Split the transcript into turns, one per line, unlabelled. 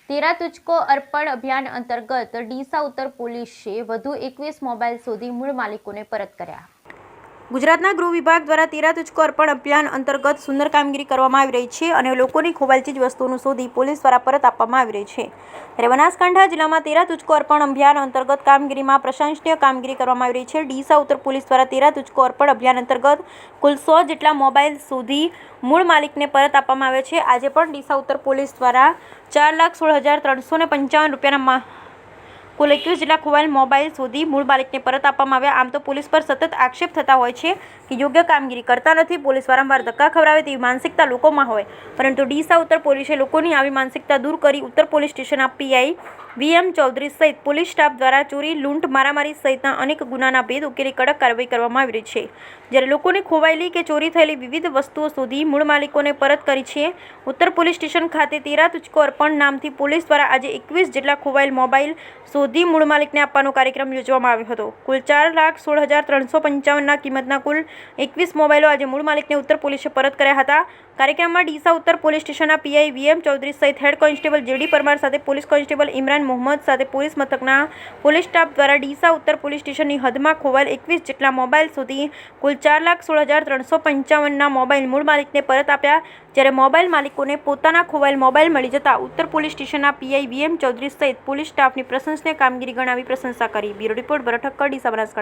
તેરા તુझको અર્પણ અભિયાન અંતર્ગત ડીસા ઉત્તર પોલીસે વધુ 21 મોબાઈલ શોધી મૂળ માલિકોને પરત કર્યા. ગુજરાતના ગૃહ વિભાગ દ્વારા તેરા તુझको અર્પણ અભિયાન અંતર્ગત સુંદર કામગીરી કરવામાં આવી રહી છે અને લોકોની ખોવાયેલ ચીજ વસ્તુઓનું શોધી પોલીસ દ્વારા પરત આપવામાં આવી રહી છે. ત્યારે બનાસકાંઠા જિલ્લામાં તેરા તુझको અર્પણ અભિયાન અંતર્ગત કામગીરીમાં પ્રશંસનીય કામગીરી કરવામાં આવી રહી છે. ડીસા ઉત્તર પોલીસ દ્વારા તેરા તુझको અર્પણ અભિયાન અંતર્ગત કુલ 100 જેટલા મોબાઈલ શોધી મૂળ માલિકને પરત આપવામાં આવે છે. આજે પણ ડીસા ઉત્તર પોલીસ દ્વારા 4,16,355 રૂપિયાના કુલ 21 જેટલા ખોવાયેલ મોબાઈલ શોધી મૂળ માલિકને પરત આપવામાં આવ્યા. આમ તો પોલીસ પર સતત આક્ષેપ થતા હોય છે કે યોગ્ય કામગીરી કરતા નથી, પોલીસ વારંવાર ધક્કા ખવડાવે તેવી માનસિકતા લોકોમાં હોય, પરંતુ ડીસા ઉત્તર પોલીસે લોકોની આવી માનસિકતા દૂર કરી ઉત્તર પોલીસ સ્ટેશનના પીઆઈ વીએમ ચૌધરી સહિત પોલીસ સ્ટાફ દ્વારા ચોરી, લૂંટ, મારામારી સહિતના અનેક ગુનાના ભેદ ઉકેલી કડક કાર્યવાહી કરવામાં આવી રહી છે. જ્યારે લોકોની ખોવાયેલી કે ચોરી થયેલી વિવિધ વસ્તુઓ શોધી મૂળ માલિકોને પરત કરી છે. ઉત્તર પોલીસ સ્ટેશન ખાતે તેરા તુझको અર્પણ નામથી પોલીસ દ્વારા આજે 21 જેટલા ખોવાયેલ મોબાઈલ શોધી મૂળ માલિકને આપવાનો કાર્યક્રમ યોજવામાં આવ્યો હતો. કુલ 4,16,355ના કિંમતના કુલ 21 મોબાઈલો આજે મૂળ માલિકને ઉત્તર પોલીસે પરત કર્યા હતા. કાર્યક્રમમાં ડીસા ઉત્તર પોલીસ સ્ટેશનના પીઆઈ વીએમ ચૌધરી સહિત હેડ કોન્સ્ટેબલ જેડી પરમાર સાથે પોલીસ કોન્સ્ટેબલ ઇમરાન મોહમ્મદ સાથે પોલીસ મથકના પોલીસ સ્ટાફ દ્વારા ડીસા ઉત્તર પોલીસ સ્ટેશનની હદમાં ખોવાયેલ 21 જેટલા મોબાઈલ શોધી કુલ 4,16,355ના મોબાઈલ મૂળ માલિકને પરત આપ્યા. જ્યારે મોબાઈલ માલિકોને પોતાના ખોવાયેલ મોબાઈલ મળી જતા ઉત્તર પોલીસ સ્ટેશનના પીઆઈ વીએમ ચૌધરી સહિત પોલીસ સ્ટાફની પ્રશંસનીય કામગીરી ગણાવી પ્રશંસા કરી. બ્યુરો રિપોર્ટ ભરત ઠક્કર, ડીસા, બનાસકાંઠા.